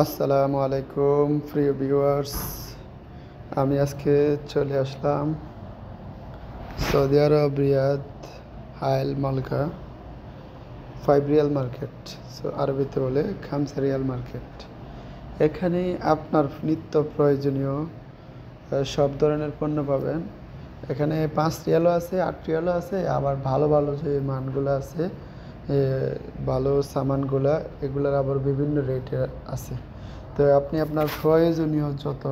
আসসালামু আলাইকুম প্রিয় ভিউয়ার্স। আমি আজকে চলে আসলাম সৌদি আরব রিয়াদ হাইল মালকা 5 রিয়াল মার্কেট। আরবিতে বলে খামসা রিয়াল মার্কেট। এখানে আপনার নিত্য প্রয়োজনীয় সব ধরনের পণ্য পাবেন। এখানে 5 রিয়ালও আছে, 8 রিয়ালও আছে, আবার ভালো ভালো যে মানগুলো আছে ভালো সামানগুলা এগুলোর আবার বিভিন্ন রেটের আছে। তো আপনি আপনার প্রয়োজনীয় যত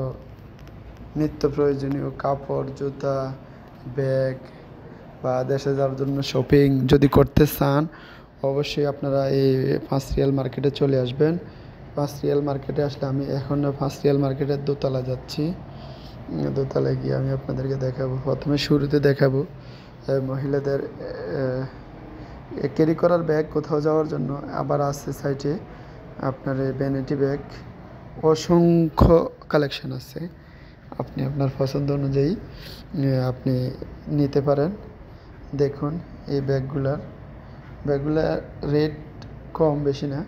নিত্য প্রয়োজনীয় কাপড়, জুতা, ব্যাগ বা দেশে যাওয়ার জন্য শপিং যদি করতে চান, অবশ্যই আপনারা এই 5 রিয়াল মার্কেটে চলে আসবেন। 5 রিয়াল মার্কেটে আসলে আমি এখন 5 রিয়াল মার্কেটের দোতলা যাচ্ছি। দোতলায় গিয়ে আমি আপনাদেরকে দেখাবো। প্রথমে শুরুতে দেখাবো মহিলাদের ক্যারি করার ব্যাগ কোথাও যাওয়ার জন্য। আবার আছে সাইডে আপনার ভ্যানিটি ব্যাগ, অসংখ্য কালেকশন আছে। আপনি আপনার পছন্দ অনুযায়ী আপনি নিতে পারেন। দেখুন এই ব্যাগগুলার রেট কম বেশি না।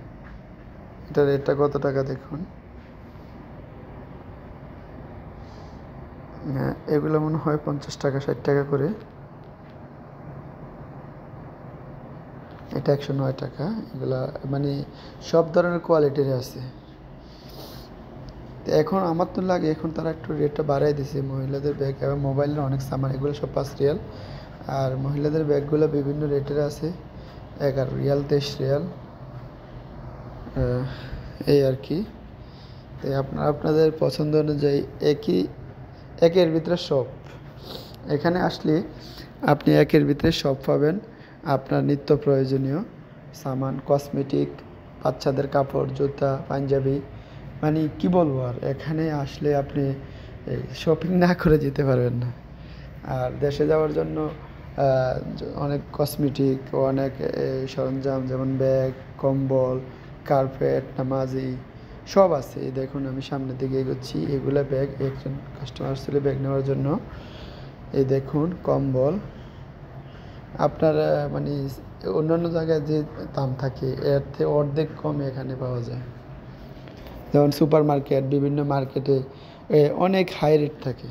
এটা রেটটা কত টাকা দেখুন। হ্যাঁ, এগুলো মনে হয় 50 টাকা 60 টাকা করে। এটা 109 টাকা। এগুলা মানে সব ধরনের কোয়ালিটির আছে। তো এখন আমার তো লাগে এখন তারা একটু রেটটা বাড়াই দিছে। মহিলাদের ব্যাগ এবং মোবাইলের অনেক সামান, এগুলো সব 5 রিয়াল। আর মহিলাদের ব্যাগগুলো বিভিন্ন রেটের আছে, 11 রিয়াল 23 রিয়াল, এই আর কি। তো আপনাদের পছন্দ অনুযায়ী একের ভিতরে সব। এখানে আসলে আপনি একের ভিতরে সব পাবেন। আপনার নিত্য প্রয়োজনীয় সামান, কসমেটিক, বাচ্চাদের কাপড়, জুতা, পাঞ্জাবি, মানে কি বলবো আর, এখানে আসলে আপনি শপিং না করে যেতে পারবেন না। আর দেশে যাওয়ার জন্য অনেক কসমেটিক, অনেক সরঞ্জাম, যেমন ব্যাগ, কম্বল, কার্পেট, নামাজি সব আছে। এই দেখুন আমি সামনের দিকে এগোচ্ছি, এগুলো ব্যাগ, একজন কাস্টমার ছিল ব্যাগ নেওয়ার জন্য। এই দেখুন কম্বল, আপনার মানে অন্যান্য জায়গায় যে দাম থাকে এর থেকে অর্ধেক কমে এখানে পাওয়া যায়। যেমন সুপার মার্কেট, বিভিন্ন মার্কেটে অনেক হাই রেট থাকে।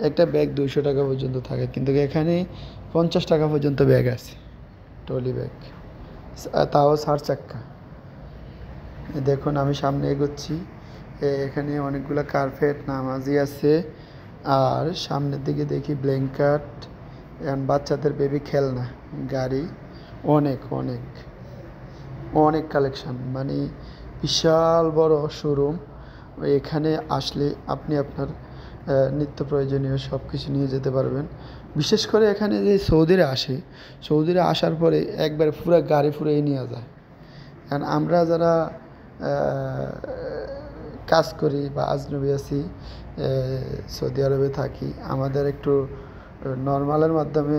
একটা ব্যাগ 200 টাকা পর্যন্ত থাকে, কিন্তু এখানে 50 টাকা পর্যন্ত ব্যাগ আছে, ট্রলি ব্যাগ, তাও 4 চাক্কা। দেখুন আমি সামনে এগোচ্ছি, এখানে অনেকগুলো কার্পেট, নামাজি আছে। আর সামনের দিকে দেখি ব্ল্যাঙ্কেট, বাচ্চাদের বেবি খেলনা, গাড়ি, অনেক অনেক অনেক কালেকশান, মানে বিশাল বড় শোরুম। এখানে আসলে আপনি আপনার নিত্য প্রয়োজনীয় সব কিছু নিয়ে যেতে পারবেন। বিশেষ করে এখানে যে সৌদিরা আসার পরে একবার পুরো গাড়ি ফুরিয়ে নিয়ে যায়। কারণ আমরা যারা কাজ করি বা আজনবী আছি, সৌদি আরবে থাকি, আমাদের একটু নর্মালের মাধ্যমে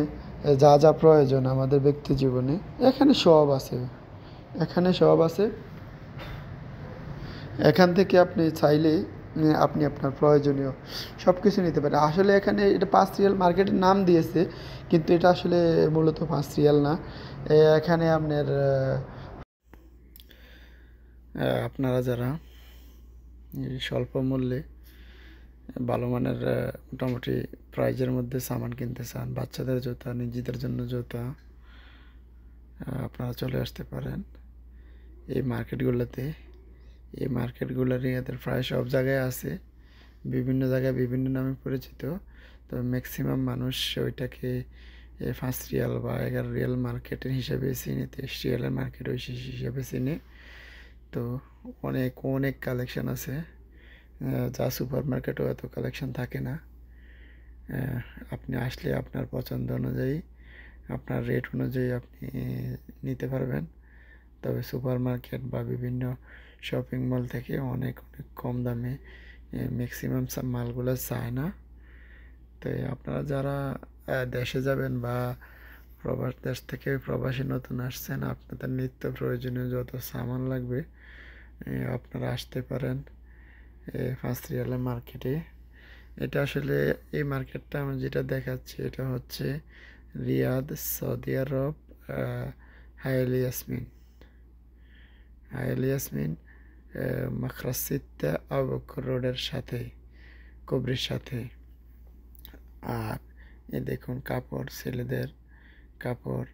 যা যা প্রয়োজন আমাদের ব্যক্তি জীবনে এখানে সব আছে। এখান থেকে আপনি চাইলে আপনি আপনার প্রয়োজনীয় সব কিছু নিতে পারেন। আসলে এখানে এটা 5 রিয়াল মার্কেটের নাম দিয়েছে, কিন্তু এটা আসলে মূলত 5 রিয়াল না। এখানে আপনারা যারা স্বল্প মূল্যে ভালো মানের মোটামুটি প্রাইজের মধ্যে সামান কিনতে চান, বাচ্চাদের জুতা, নিজেদের জন্য জুতা, আপনারা চলে আসতে পারেন এই মার্কেটগুলোতে। এই মার্কেটগুলো রিয়াদের প্রায় সব জায়গায় আছে, বিভিন্ন জায়গায় বিভিন্ন নামে পরিচিত। তো ম্যাক্সিমাম মানুষ ওইটাকে 5 রিয়াল বা 11 রিয়াল মার্কেটের হিসাবে চিনে, 23 রিয়ালের মার্কেট ওই হিসাবে চিনে। তো অনেক অনেক কালেকশান আছে, যা সুপার মার্কেটেও এত কালেকশান থাকে না। আপনি আসলে আপনার পছন্দ অনুযায়ী, আপনার রেট অনুযায়ী আপনি নিতে পারবেন। তবে সুপার মার্কেট বা বিভিন্ন শপিং মল থেকে অনেক অনেক কম দামে ম্যাক্সিমাম সব মালগুলো চায় না। তো আপনারা যারা দেশে যাবেন বা দেশ থেকে প্রবাসী নতুন আসছেন, আপনাদের নিত্য প্রয়োজনীয় যত সামান লাগবে আপনারা আসতে পারেন 5 রিয়ালের মার্কেটে। এটা আসলে এই মার্কেটটা আমি যেটা দেখাচ্ছি এটা হচ্ছে রিয়াদ, সৌদি আরব, হাইল ইয়াসমিন মাখরাসিত্তা আবু বকর রোডের সাথে, কবরির সাথে। আর এ দেখুন কাপড়, ছেলেদের কাপড়,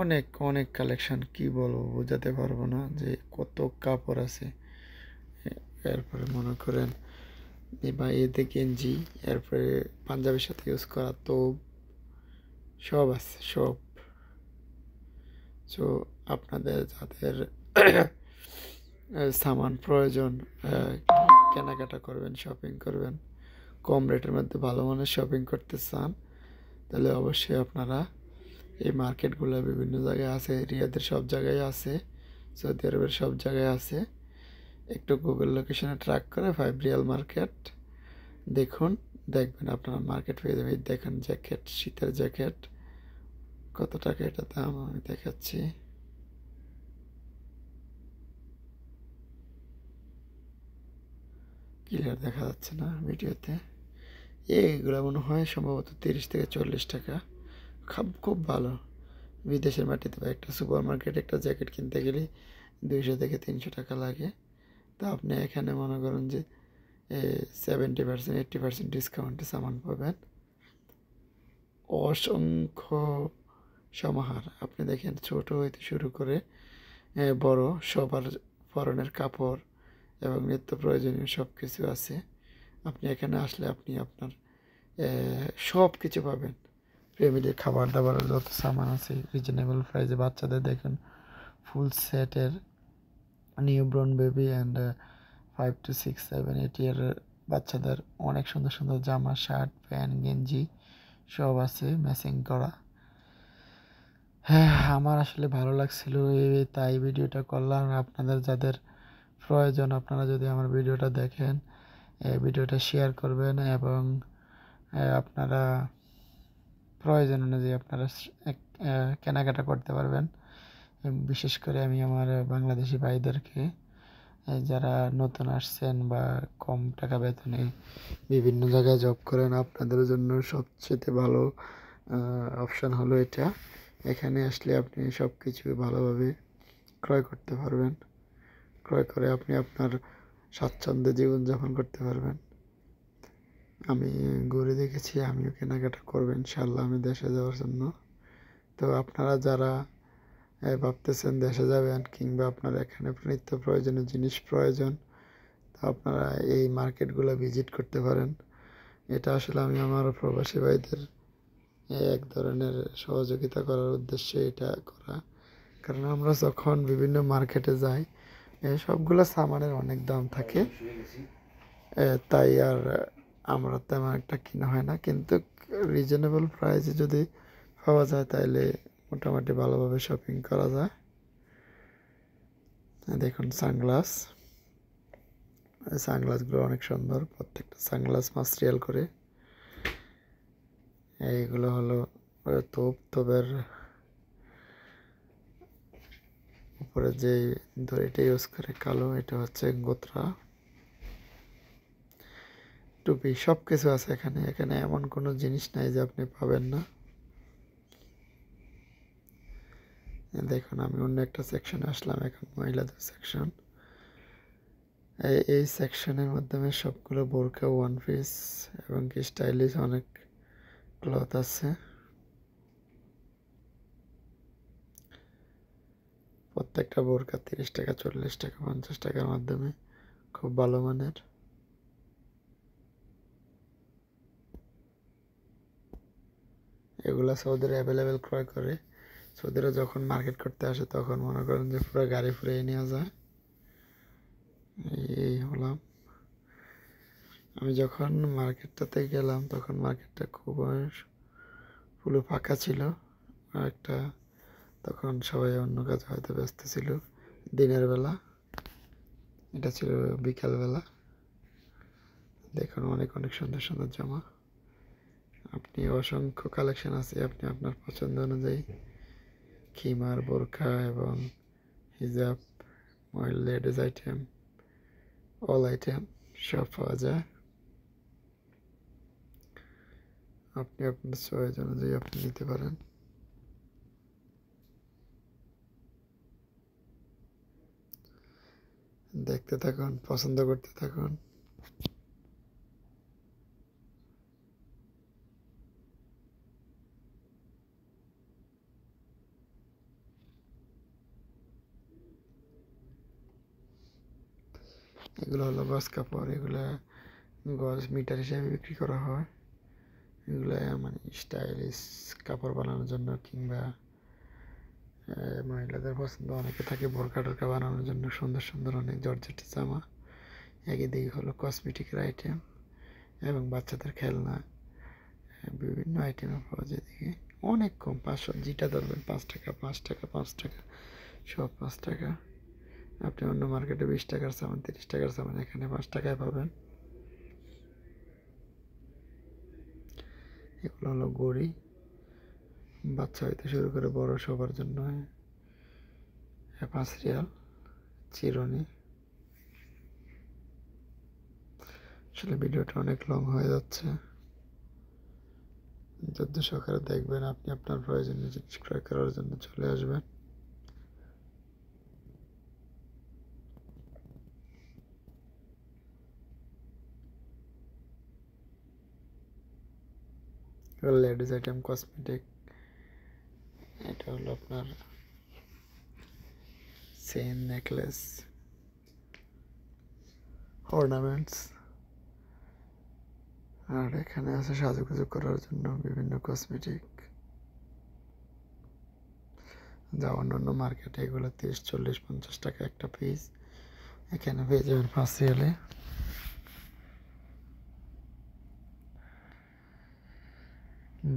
অনেক অনেক কালেকশন, কি বলবো বোঝাতে পারবো না যে কত কাপড় আছে। এরপরে মনে করেন বা এতে গেঞ্জি, এরপরে পাঞ্জাবির সাথে ইউজ করা তোপ, সব আছে সব। সো আপনাদের যাদের সামান প্রয়োজন, কেনাকাটা করবেন, শপিং করবেন, কম রেটের মধ্যে ভালো মানের শপিং করতে চান, তাহলে অবশ্যই আপনারা এই মার্কেটগুলো বিভিন্ন জায়গায় আছে, রিয়াদের সব জায়গায় আছে, সৌদি আরবের সব জায়গায় আছে। একটু গুগল লোকেশনে ট্র্যাক করে 5 রিয়াল মার্কেট দেখুন, দেখবেন আপনারা মার্কেট পেয়ে যাবেন। দেখেন জ্যাকেট, শীতের জ্যাকেট, কত টাকা এটা দাম আমি দেখাচ্ছি। ক্লিয়ার দেখা যাচ্ছে না ভিডিওতে। এইগুলো মনে হয় সম্ভবত 30 থেকে 40 টাকা। খুব ভালো। বিদেশের মাটিতে বা একটা সুপার মার্কেট একটা জ্যাকেট কিনতে গেলে 200 থেকে 300 টাকা লাগে। তো আপনি এখানে মনে করেন যে 70%, 80% ডিসকাউন্টে সামান পাবেন। অসংখ্য সমাহার, আপনি দেখেন ছোট হইতে শুরু করে বড় সবার পরনের কাপড় এবং নিত্য প্রয়োজনীয় সব কিছু আছে। আপনি এখানে আসলে আপনি আপনার সব কিছু পাবেন। ফ্যামিলির খাবার দাবারের যত সামান আছে রিজনেবল প্রাইসে। বাচ্চাদের দেখুন ফুল সেটের নিউবর্ন বেবি অ্যান্ড 5 to 6, 7, 8 ইয়ারের বাচ্চাদের অনেক সুন্দর সুন্দর জামা, শার্ট, প্যান্ট, গেঞ্জি সব আছে ম্যাচিং করা। হ্যাঁ, আমার আসলে ভালো লাগছিল তাই ভিডিওটা করলাম। আপনাদের যাদের প্রয়োজন, আপনারা যদি আমার ভিডিওটা দেখেন, ভিডিওটা শেয়ার করবেন এবং আপনারা প্রয়োজন অনুযায়ী আপনারা কেনাকাটা করতে পারবেন। বিশেষ করে আমি আমার বাংলাদেশি ভাইদেরকে, যারা নতুন আসছেন বা কম টাকা বেতনে বিভিন্ন জায়গায় জব করেন, আপনাদের জন্য সবচেয়ে ভালো অপশান হলো এটা। এখানে আসলে আপনি সব কিছু ভালোভাবে ক্রয় করতে পারবেন। ক্রয় করে আপনি আপনার স্বাচ্ছন্দ্যে জীবনযাপন করতে পারবেন। আমি ঘুরে দেখেছি, আমিও কেনাকাটা করবো ইনশাল্লাহ আমি দেশে যাওয়ার জন্য। তো আপনারা যারা ভাবতেছেন দেশে যাবেন কিংবা আপনার এখানে নিত্য প্রয়োজনীয় জিনিস প্রয়োজন, তো আপনারা এই মার্কেটগুলো ভিজিট করতে পারেন। এটা আসলে আমি আমার প্রবাসী ভাইদের এক ধরনের সহযোগিতা করার উদ্দেশ্যে এটা করা। কারণ আমরা যখন বিভিন্ন মার্কেটে যাই, সবগুলো সামানের অনেক দাম থাকে, তাই আর আমরা তেমন একটা কিনা হয় না। কিন্তু রিজনেবল প্রাইসে যদি পাওয়া যায় তাহলে মোটামুটি ভালোভাবে শপিং করা যায়। দেখুন সানগ্লাসগুলো অনেক সুন্দর, প্রত্যেকটা সানগ্লাস মাস্টরিয়াল করে। এইগুলো হলো তোপের উপরে যে দড়িটা ইউজ করে কালো, এটা হচ্ছে গোত্রা। টুপি, সব কিছু আছে এখানে। এখানে এমন কোনো জিনিস নাই যে আপনি পাবেন না। দেখুন আমি অন্য একটা সেকশনে আসলাম, এখন মহিলাদের সেকশন। এই সেকশনের মাধ্যমে সবগুলো বোরকা, ওয়ান পিস এবং কি স্টাইলিশ অনেক ক্লথ আছে। প্রত্যেকটা বোরকা 30 টাকা, 40 টাকা, 50 টাকার মাধ্যমে খুব ভালো মানের। এগুলা সৌদিরা অ্যাভেলেবেল ক্রয় করে। সৌদিরা যখন মার্কেট করতে আসে তখন মনে করেন যে পুরো গাড়ি ফুরিয়ে নিয়ে যায়। এই হলাম আমি যখন মার্কেটটাতে গেলাম, তখন মার্কেটটা খুব পুরো ফাঁকা ছিল। একটা তখন সবাই অন্য কাজে হয়তো ব্যস্ত ছিল দিনের বেলা, এটা ছিল বিকালবেলা। দেখুন অনেক অনেক সুন্দর সুন্দর জামা, আপনি অসংখ্য কালেকশন আছে, আপনি আপনার পছন্দ অনুযায়ী খিমার, বোরখা এবং হিজাব, লেডিস আইটেম, অল আইটেম সব পাওয়া যায়। আপনি আপনার চয়েস অনুযায়ী আপনি নিতে পারেন। দেখতে থাকুন, পছন্দ করতে থাকুন। এগুলো হলো গজ কাপড়, এগুলা গজ মিটার হিসেবে বিক্রি করা হয়। এগুলো মানে স্টাইলিশ কাপড় বানানোর জন্য, কিংবা মহিলাদের পছন্দ অনেকে থাকে বোরকা টোরকা বানানোর জন্য সুন্দর সুন্দর অনেক জর্জেটের জামা। একদিকে হলো কসমেটিকের আইটেম এবং বাচ্চাদের খেলনা, বিভিন্ন আইটেমে পাওয়া যায়। এদিকে অনেক কম, 500 যেটা ধরবেন 5 টাকা, 5 টাকা, 5 টাকা, সব 5 টাকা। আপনি অন্য মার্কেটে 20 টাকার সামান, 30 টাকার সামান এখানে 5 টাকায় পাবেন। এগুলো হলো গড়ি, বাচ্চা হইতে শুরু করে বড় সবার জন্য 5 রিয়াল। চিরুনি। আসলে ভিডিওটা অনেক লং হয়ে যাচ্ছে, ধৈর্য সহকারে দেখবেন। আপনি আপনার প্রয়োজনীয় জিনিস ক্রয় করার জন্য চলে আসবেন। Ladies item, cosmetic. এটা হলো আপনার চেইন, নেকলেস, অর্নামেন্টস। আর এখানে আছে সাজুগুজু করার জন্য বিভিন্ন কসমেটিক, যা অন্যান্য মার্কেটে এগুলো 30, 40, 50 টাকা একটা পিস, এখানে পেয়ে যাবেন 5 রিয়ালে।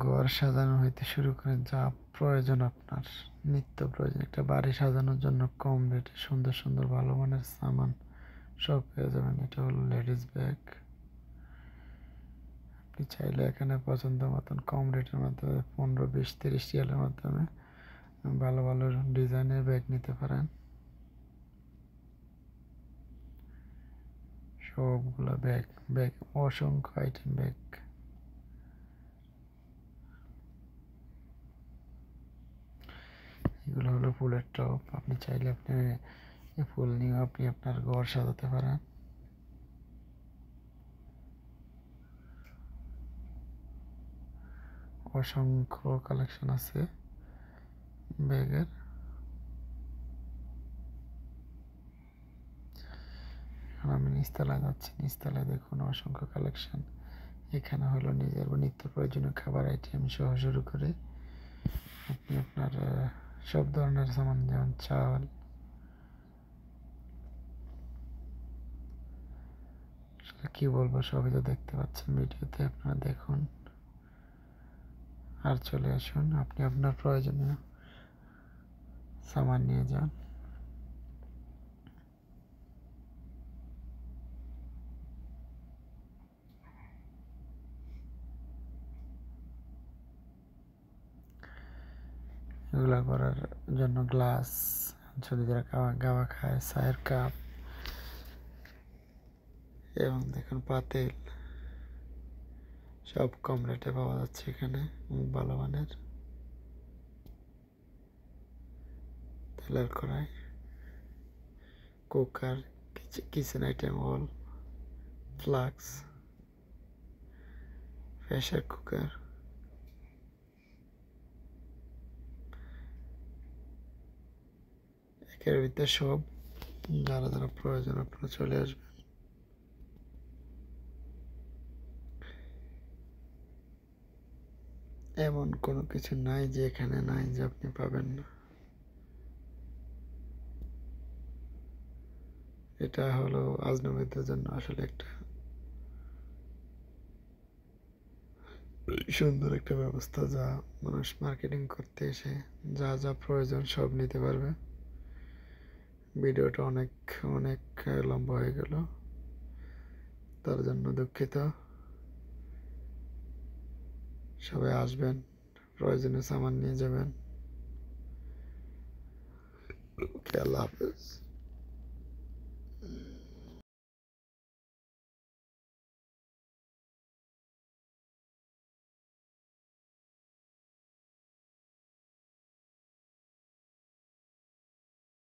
ঘর সাজানো হইতে শুরু করে যা প্রয়োজন আপনার, নিত্য প্রয়োজন একটা বাড়ি সাজানোর জন্য কম রেটে সুন্দর সুন্দর ভালো মানের সামান সব পেয়ে যাবেন। এটা হলো লেডিস ব্যাগ। আপনি চাইলে এখানে পছন্দ মতন কম রেটের মাধ্যমে 15, 20, 30 রিয়ালের মাধ্যমে ভালো ভালো ডিজাইনের ব্যাগ নিতে পারেন। সবগুলা ব্যাগ, ব্যাগ অসংখ্য আইটেম ব্যাগ। এগুলো হলো ফুলের টপ। আপনি চাইলে আপনি এই ফুল নিয়ে আপনি আপনার ঘর সাজাতে পারেন। অসংখ্য কালেকশন আছে ব্যাগের। এখন আমি নিচতলায় যাচ্ছি, নিচতলায় দেখুন অসংখ্য কালেকশন। এখানে হলো নিজের নিত্য প্রয়োজনীয় খাবার আইটেম সহ শুরু করে আপনি আপনার সব ধরনের সামান, যেমন চাল, কি বলবো, সবই তো দেখতে পাচ্ছেন ভিডিওতে, আপনারা দেখুন আর চলে আসুন, আপনি আপনার প্রয়োজনীয় সামান নিয়ে যান। এগুলো করার জন্য গ্লাস, যদি যারা গাওয়া খায়, চায়ের কাপ, এবং দেখুন পাতিল, সব কম রেটে পাওয়া যাচ্ছে এখানে, ভালো মানের। তেলের কড়াই, cooker, kitchen item, all, flask, pressure cooker, একের ভিতরে সব। যারা যারা প্রয়োজন আপনারা চলে আসবেন। এমন কোনো কিছু নাই যে এখানে নাই যে আপনি পাবেন না। এটা হলো আজনবীদের জন্য আসলে একটা সুন্দর একটা ব্যবস্থা, যা মানুষ মার্কেটিং করতে এসে যা যা প্রয়োজন সব নিতে পারবে। ভিডিওটা অনেক অনেক লম্বা হয়ে গেল, তার জন্য দুঃখিত। সবাই আসবেন, প্রয়োজনীয় সামান নিয়ে যাবেন। ওকে, আল্লাহ হাফেজ।